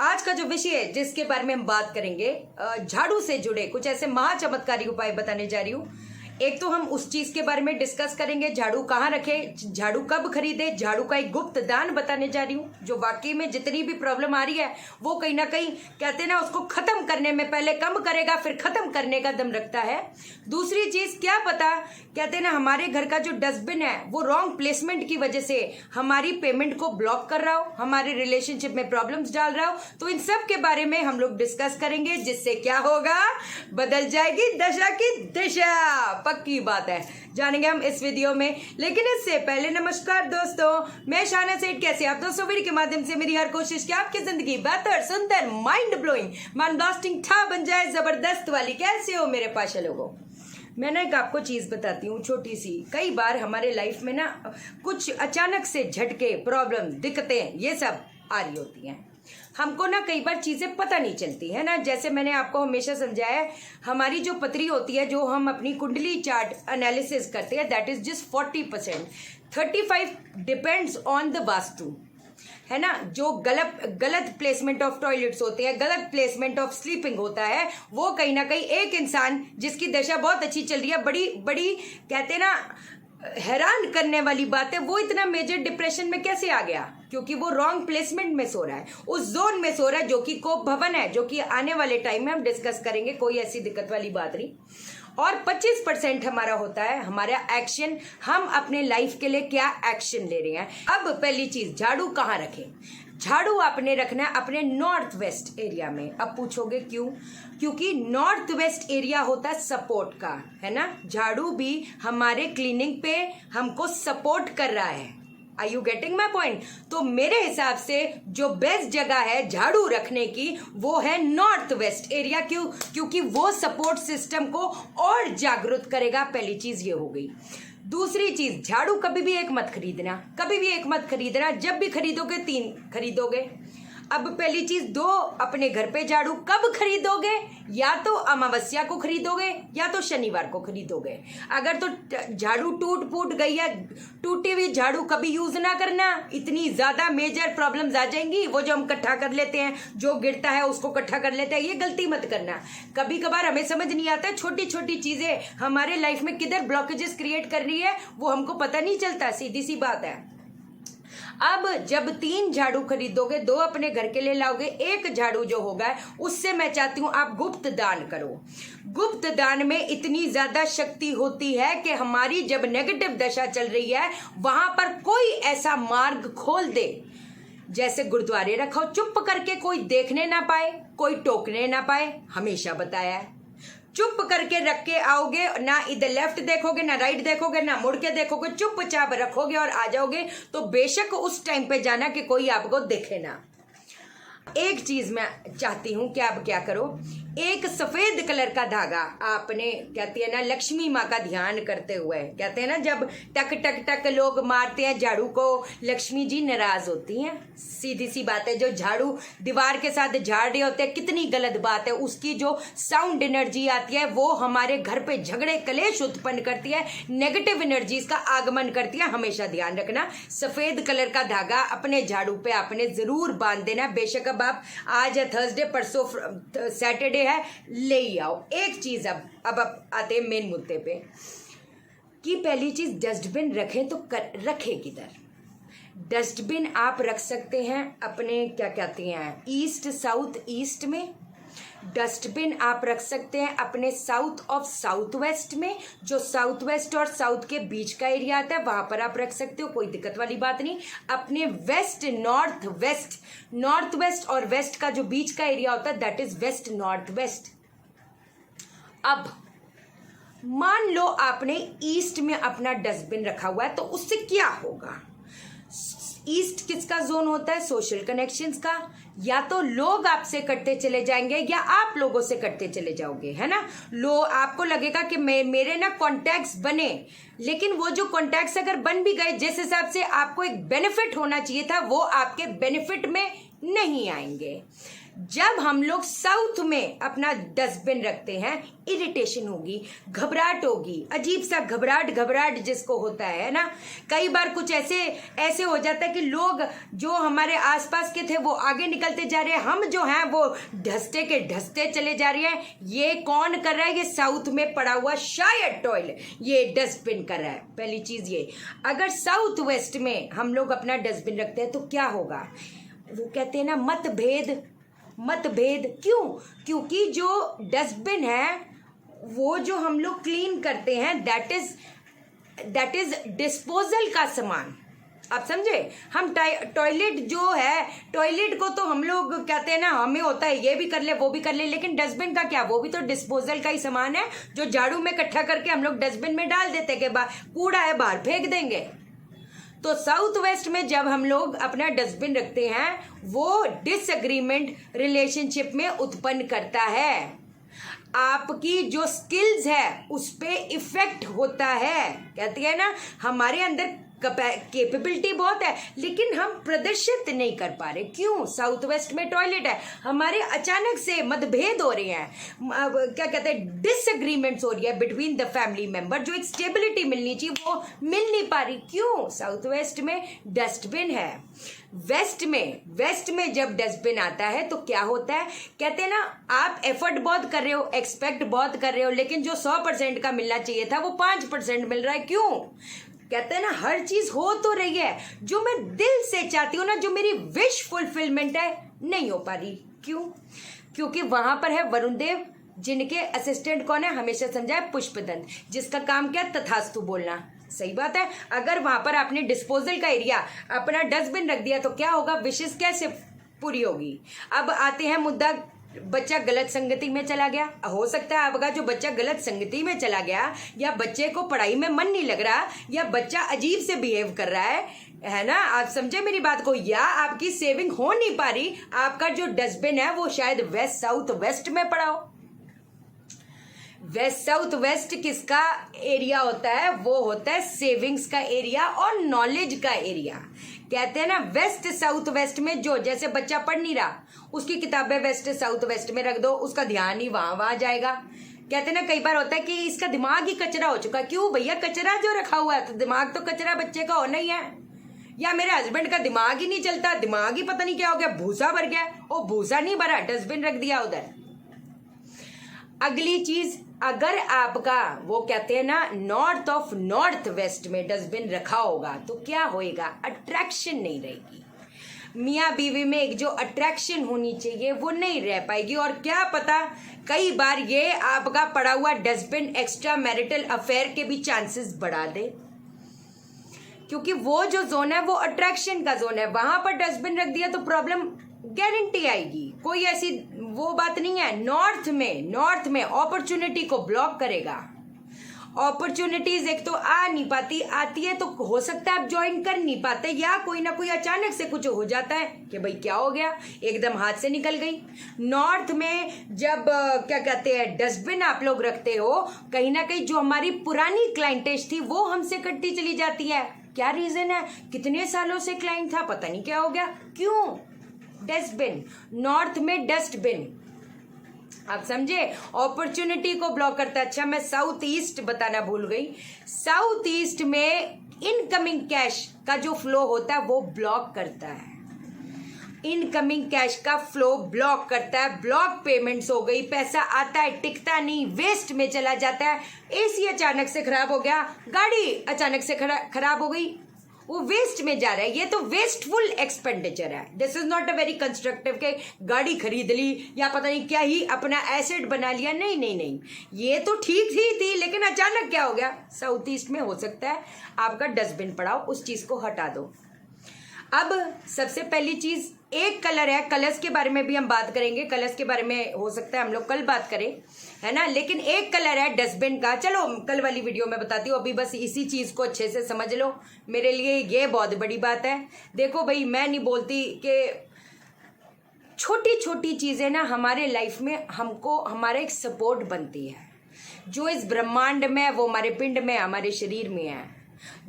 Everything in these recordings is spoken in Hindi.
आज का जो विषय है जिसके बारे में हम बात करेंगे, झाड़ू से जुड़े कुछ ऐसे महाचमत्कारी उपाय बताने जा रही हूँ। एक तो हम उस चीज के बारे में डिस्कस करेंगे, झाड़ू कहाँ रखे, झाड़ू कब खरीदे, झाड़ू का एक गुप्त दान बताने जा रही हूँ जो वाकई में जितनी भी प्रॉब्लम आ रही है वो कहीं ना कहीं कहते हैं ना, उसको खत्म करने में पहले कम करेगा फिर खत्म करने का दम रखता है। दूसरी चीज क्या पता, कहते हैं ना, हमारे घर का जो डस्टबिन है वो रॉन्ग प्लेसमेंट की वजह से हमारी पेमेंट को ब्लॉक कर रहा हो, हमारे रिलेशनशिप में प्रॉब्लम्स डाल रहा हो। तो इन सब के बारे में हम लोग डिस्कस करेंगे, जिससे क्या होगा, बदल जाएगी दशा की दिशा। पक्की बात है, जानेंगे हम इस वीडियो में। लेकिन इससे पहले नमस्कार दोस्तों, मैं शाना सेठ। कैसे आप दोस्तों? वीडियो के माध्यम से मेरी हर कोशिश कि आपकी जिंदगी बेहतर, सुंदर, माइंड ब्लोइंग, माइंड ब्लास्टिंग था बन जाए, जबरदस्त वाली। कैसे हो मेरे पास लोगों? मैं ना एक आपको चीज बताती हूँ छोटी सी। कई बार हमारे लाइफ में ना कुछ अचानक से झटके, प्रॉब्लम, दिक्कतें ये सब आ रही होती हैं। हमको ना कई बार चीजें पता नहीं चलती है ना। जैसे मैंने आपको हमेशा समझाया है, हमारी जो पत्री होती है, जो हम अपनी कुंडली चार्ट एनालिसिस करते हैं, that is just 40%। 35 depends on the vastu, है ना। जो गलत प्लेसमेंट ऑफ टॉयलेट्स होते हैं, गलत प्लेसमेंट ऑफ स्लीपिंग होता है, वो कहीं ना कहीं एक इंसान जिसकी दशा बहुत अच्छी चल रही है, बड़ी बड़ी कहते हैं ना हैरान करने वाली बात है, वो इतना मेजर डिप्रेशन में कैसे आ गया? क्योंकि वो रॉन्ग प्लेसमेंट में सो रहा है, उस जोन में सो रहा है जो कि कोप भवन है, जो कि आने वाले टाइम में हम डिस्कस करेंगे, कोई ऐसी दिक्कत वाली बात नहीं। और 25% हमारा होता है हमारा एक्शन, हम अपने लाइफ के लिए क्या एक्शन ले रहे हैं। अब पहली चीज, झाड़ू कहाँ रखें? झाड़ू आपने रखना है अपने नॉर्थ वेस्ट एरिया में। अब पूछोगे क्यों? क्योंकि नॉर्थ वेस्ट एरिया होता है सपोर्ट का, है ना। झाड़ू भी हमारे क्लीनिंग पे हमको सपोर्ट कर रहा है। Are you getting my point? तो मेरे हिसाब से जो बेस्ट जगह है झाड़ू रखने की वो है नॉर्थ वेस्ट एरिया। क्यों? क्योंकि वो सपोर्ट सिस्टम को और जागरूक करेगा। पहली चीज ये हो गई। दूसरी चीज, झाड़ू कभी भी एक मत खरीदना, कभी भी एक मत खरीदना। जब भी खरीदोगे 3 खरीदोगे। अब पहली चीज, 2 अपने घर पे झाड़ू कब खरीदोगे? या तो अमावस्या को खरीदोगे या तो शनिवार को खरीदोगे। अगर तो झाड़ू टूट फूट गई है, टूटी हुई झाड़ू कभी यूज ना करना, इतनी ज्यादा मेजर प्रॉब्लम्स आ जाएंगी। वो जो हम इकट्ठा कर लेते हैं, जो गिरता है उसको इकट्ठा कर लेते हैं, ये गलती मत करना। कभी कभार हमें समझ नहीं आता, छोटी छोटी चीजें हमारे लाइफ में किधर ब्लॉकेजेस क्रिएट कर रही है वो हमको पता नहीं चलता, सीधी सी बात है। अब जब 3 झाड़ू खरीदोगे, 2 अपने घर के लिए लाओगे, 1 झाड़ू जो होगा उससे मैं चाहती हूं आप गुप्त दान करो। गुप्त दान में इतनी ज्यादा शक्ति होती है कि हमारी जब नेगेटिव दशा चल रही है वहां पर कोई ऐसा मार्ग खोल दे, जैसे गुरुद्वारे रखो चुप करके, कोई देखने ना पाए, कोई टोकने ना पाए। हमेशा बताया है, चुप करके रख के आओगे, ना इधर लेफ्ट देखोगे, ना राइट देखोगे, ना मुड़ के देखोगे, चुपचाप रखोगे और आ जाओगे, तो बेशक उस टाइम पे जाना कि कोई आपको देखे ना। एक चीज मैं चाहती हूं कि आप क्या करो, एक सफेद कलर का धागा आपने, कहती है ना, लक्ष्मी माँ का ध्यान करते हुए, कहते हैं ना जब टक टक टक लोग मारते हैं झाड़ू को, लक्ष्मी जी नाराज होती हैं। सीधी सी बात है, जो झाड़ू दीवार के साथ झाड़ रहे होते हैं, कितनी गलत बात है। उसकी जो साउंड एनर्जी आती है वो हमारे घर पे झगड़े कलेश उत्पन्न करती है, नेगेटिव एनर्जीज का आगमन करती है। हमेशा ध्यान रखना, सफेद कलर का धागा अपने झाड़ू पे आपने जरूर बांध देना। बेशक अब आप आज है थर्सडे, परसों सैटरडे है, ले ही आओ। एक चीज अब आते हैं मेन मुद्दे पे कि पहली चीज, डस्टबिन रखें तो रखें किधर? डस्टबिन आप रख सकते हैं अपने, क्या कहते हैं, ईस्ट साउथ ईस्ट में। डस्टबिन आप रख सकते हैं अपने साउथ ऑफ साउथ वेस्ट में, जो साउथ वेस्ट और साउथ के बीच का एरिया आता है वहां पर आप रख सकते हो, कोई दिक्कत वाली बात नहीं। अपने वेस्ट, नॉर्थ वेस्ट और वेस्ट का जो बीच का एरिया होता है that is west north west. अब मान लो आपने ईस्ट में अपना डस्टबिन रखा हुआ है, तो उससे क्या होगा? ईस्ट किसका जोन होता है? सोशल कनेक्शंस का। या तो लोग आपसे कटते चले जाएंगे या आप लोगों से कटते चले जाओगे, है ना। आपको लगेगा कि मेरे ना कॉन्टैक्ट्स बने, लेकिन वो जो कॉन्टैक्ट्स अगर बन भी गए, जिस हिसाब से आपको एक बेनिफिट होना चाहिए था वो आपके बेनिफिट में नहीं आएंगे। जब हम लोग साउथ में अपना डस्टबिन रखते हैं, इरिटेशन होगी, घबराहट होगी, अजीब सा घबराहट जिसको होता है ना। कई बार कुछ ऐसे हो जाता है कि लोग जो हमारे आसपास के थे वो आगे निकलते जा रहे हैं, हम जो हैं वो ढसते के ढसते चले जा रहे हैं। ये कौन कर रहा है? ये साउथ में पड़ा हुआ शायद टॉयलेट, ये डस्टबिन कर रहा है। पहली चीज ये, अगर साउथ वेस्ट में हम लोग अपना डस्टबिन रखते हैं तो क्या होगा? वो कहते हैं ना मतभेद। क्यों? क्योंकि जो डस्टबिन है वो जो हम लोग क्लीन करते हैं दैट इज डिस्पोजल का सामान। आप समझे? हम टॉयलेट जो है, टॉयलेट को तो हम लोग कहते हैं ना, हमें होता है ये भी कर ले वो भी कर ले, लेकिन डस्टबिन का क्या? वो भी तो डिस्पोजल का ही सामान है जो झाड़ू में इकट्ठा करके हम लोग डस्टबिन में डाल देते हैं कि कूड़ा है बाहर फेंक देंगे। तो साउथ वेस्ट में जब हम लोग अपना डस्टबिन रखते हैं वो डिसएग्रीमेंट रिलेशनशिप में उत्पन्न करता है। आपकी जो स्किल्स है उस पे इफेक्ट होता है। कहती है ना, हमारे अंदर कैपेबिलिटी बहुत है लेकिन हम प्रदर्शित नहीं कर पा रहे। क्यों? साउथ वेस्ट में टॉयलेट है, हमारे अचानक से मतभेद हो रहे हैं, क्या कहते हैं, डिसएग्रीमेंट्स हो रही है बिटवीन द फैमिली मेंबर। जो एक स्टेबिलिटी मिलनी चाहिए वो मिल नहीं पा रही। क्यों? साउथ वेस्ट में डस्टबिन है। वेस्ट में जब डस्टबिन आता है तो क्या होता है? कहते हैं ना, आप एफर्ट बहुत कर रहे हो, एक्सपेक्ट बहुत कर रहे हो, लेकिन जो 100% का मिलना चाहिए था वो 5% मिल रहा है। क्यों? कहते हैं ना, हर चीज हो तो रही है, जो मैं दिल से चाहती हूँ ना, जो मेरी विश फुलफिलमेंट है, नहीं हो पा रही। क्यों? क्योंकि वहां पर है वरुण देव, जिनके असिस्टेंट कौन है? हमेशा समझा है पुष्पदंत, जिसका काम क्या? तथास्तु बोलना। सही बात है। अगर वहां पर आपने डिस्पोजल का एरिया अपना डस्टबिन रख दिया तो क्या होगा? विशेष कैसे पूरी होगी? अब आते हैं मुद्दा, बच्चा गलत संगति में चला गया। हो सकता है आपका जो बच्चा गलत संगति में चला गया, या बच्चे को पढ़ाई में मन नहीं लग रहा, या बच्चा अजीब से बिहेव कर रहा है ना, आप समझे मेरी बात को, या आपकी सेविंग हो नहीं पा रही, आपका जो डस्टबिन है वो शायद वेस्ट साउथ वेस्ट में पड़ा हो। वेस्ट साउथ वेस्ट किसका एरिया होता है? वो होता है सेविंग्स का एरिया और नॉलेज का एरिया। कहते हैं ना, वेस्ट साउथ वेस्ट में जो, जैसे बच्चा पढ़ नहीं रहा, उसकी किताबें वेस्ट साउथ वेस्ट में रख दो, उसका ध्यान ही वहां जाएगा। कहते हैं ना, कई बार होता है कि इसका दिमाग ही कचरा हो चुका। क्यों भैया? कचरा जो रखा हुआ है, तो दिमाग तो कचरा बच्चे का होना ही है। या मेरे हस्बैंड का दिमाग ही नहीं चलता, दिमाग ही पता नहीं क्या हो गया, भूसा भर गया। ओ भूसा नहीं भरा, डस्टबिन रख दिया उधर। अगली चीज, अगर आपका वो कहते हैं ना नॉर्थ ऑफ नॉर्थ वेस्ट में डस्टबिन रखा होगा तो क्या होएगा? अट्रैक्शन नहीं रहेगी। मियाँ बीवी में एक जो अट्रैक्शन होनी चाहिए वो नहीं रह पाएगी। और क्या पता, कई बार ये आपका पड़ा हुआ डस्टबिन एक्स्ट्रा मैरिटल अफेयर के भी चांसेस बढ़ा दे, क्योंकि वो जो जोन है वो अट्रैक्शन का जोन है। वहां पर डस्टबिन रख दिया तो प्रॉब्लम गारंटी आएगी, कोई ऐसी वो बात नहीं है। नॉर्थ में अपॉर्चुनिटी को ब्लॉक करेगा। अपॉर्चुनिटीज एक तो आ नहीं पाती, आती है तो हो सकता है आप ज्वाइन कर नहीं पाते, या कोई ना कोई अचानक से कुछ हो जाता है कि भाई क्या हो गया, एकदम हाथ से निकल गई। नॉर्थ में जब क्या कहते हैं डस्टबिन आप लोग रखते हो, कहीं ना कहीं जो हमारी पुरानी क्लाइंटेज थी वो हमसे कटती चली जाती है। क्या रीजन है? कितने सालों से क्लाइंट था, पता नहीं क्या हो गया। क्यों? डस्टबिन। नॉर्थ में डस्टबिन, आप समझे, अपॉर्चुनिटी को ब्लॉक करता है। अच्छा, मैं साउथ ईस्ट बताना भूल गई। साउथ ईस्ट में इनकमिंग कैश का जो फ्लो होता है वो ब्लॉक करता है। इनकमिंग कैश का फ्लो ब्लॉक करता है। ब्लॉक पेमेंट्स हो गई, पैसा आता है टिकता नहीं, वेस्ट में चला जाता है। एसी अचानक से खराब हो गया, गाड़ी अचानक से खराब हो गई, वो वेस्ट में जा रहा है। ये तो वेस्टफुल एक्सपेंडिचर है। This is not a very constructive के गाड़ी खरीद ली या पता नहीं क्या ही अपना एसेट बना लिया। नहीं, ये तो ठीक ही थी, लेकिन अचानक क्या हो गया? साउथ ईस्ट में हो सकता है आपका डस्टबिन पड़ा हो, उस चीज को हटा दो। अब सबसे पहली चीज, एक कलर है, कलर्स के बारे में भी हम बात करेंगे, कलर्स के बारे में हो सकता है हम लोग कल बात करें, है ना। लेकिन एक कलर है डस्टबिन का, चलो कल वाली वीडियो में बताती हूँ, अभी बस इसी चीज को अच्छे से समझ लो। मेरे लिए ये बहुत बड़ी बात है। देखो भाई, मैं नहीं बोलती कि छोटी छोटी चीजें ना हमारे लाइफ में हमको हमारा एक सपोर्ट बनती है। जो इस ब्रह्मांड में, वो हमारे पिंड में, हमारे शरीर में है,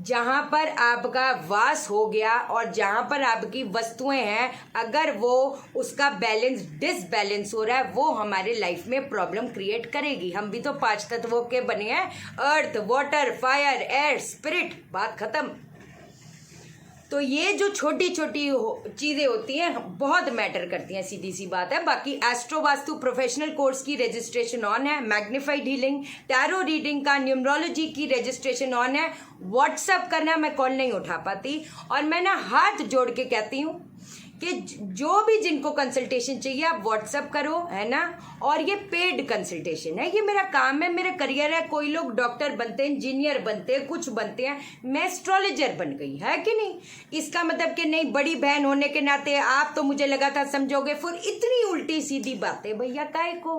जहां पर आपका वास हो गया और जहां पर आपकी वस्तुएं हैं, अगर वो उसका बैलेंस डिसबैलेंस हो रहा है, वो हमारे लाइफ में प्रॉब्लम क्रिएट करेगी। हम भी तो 5 तत्वों के बने हैं, अर्थ, वाटर, फायर, एयर, स्पिरिट, बात खत्म। तो ये जो छोटी छोटी चीज़ें होती हैं बहुत मैटर करती हैं, सीधी सी बात है। बाकी एस्ट्रो वास्तु प्रोफेशनल कोर्स की रजिस्ट्रेशन ऑन है, मैग्नीफाइड हीलिंग, टैरो रीडिंग का, न्यूमरोलॉजी की रजिस्ट्रेशन ऑन है। व्हाट्सअप करना, मैं कॉल नहीं उठा पाती, और मैं ना हाथ जोड़ के कहती हूँ कि जो भी जिनको कंसल्टेशन चाहिए आप व्हाट्सअप करो, है ना। और ये पेड कंसल्टेशन है, ये मेरा काम है, मेरा करियर है। कोई लोग डॉक्टर बनते हैं, इंजीनियर बनते हैं, कुछ बनते हैं, मैं एस्ट्रोलॉजर बन गई है कि नहीं। इसका मतलब कि नहीं, बड़ी बहन होने के नाते आप तो मुझे लगा था समझोगे, फिर इतनी उल्टी सीधी बातें भैया काहे को।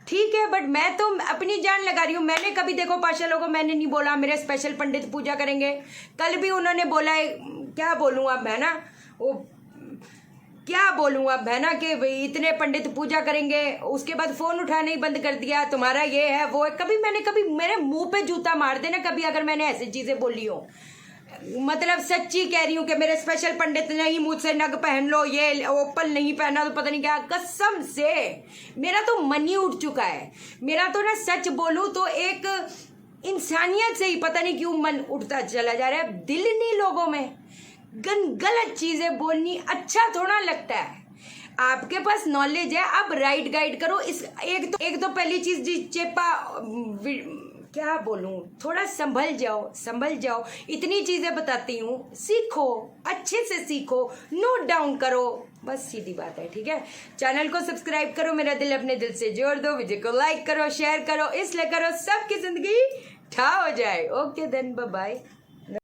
ठीक है, बट मैं तो अपनी जान लगा रही हूँ। मैंने कभी, देखो पाशा लोगों, मैंने नहीं बोला मेरे स्पेशल पंडित पूजा करेंगे। कल भी उन्होंने बोला है, क्या बोलूँ अब, है ना, वो क्या बोलूँ अब, है ना, कि इतने पंडित पूजा करेंगे, उसके बाद फोन उठाना ही बंद कर दिया, तुम्हारा ये है वो है। कभी मैंने, कभी मेरे मुंह पे जूता मार देना कभी अगर मैंने ऐसी चीजें बोली हो। मतलब सच्ची कह रही हूँ कि मेरे स्पेशल पंडित नहीं, मुझसे नग पहन लो, ये ओपल नहीं पहना तो पता नहीं क्या, कसम से मेरा तो मन ही उठ चुका है। मेरा तो ना, सच बोलूँ तो एक इंसानियत से ही पता नहीं क्यों मन उठता चला जा रहा है। दिल नहीं लोगों में, गलत चीजें बोलनी अच्छा थोड़ा लगता है। आपके पास नॉलेज है, आप राइट गाइड करो। इस एक तो पहली चीज जी, चेपा, क्या बोलूं, थोड़ा संभल जाओ। इतनी चीजें बताती हूँ, सीखो, अच्छे से सीखो, नोट डाउन करो, बस सीधी बात है। ठीक है, चैनल को सब्सक्राइब करो, मेरा दिल अपने दिल से जोड़ दो, वीडियो को लाइक करो, शेयर करो, इसलिए करो सबकी जिंदगी ठा हो जाए। Okay then, bye bye.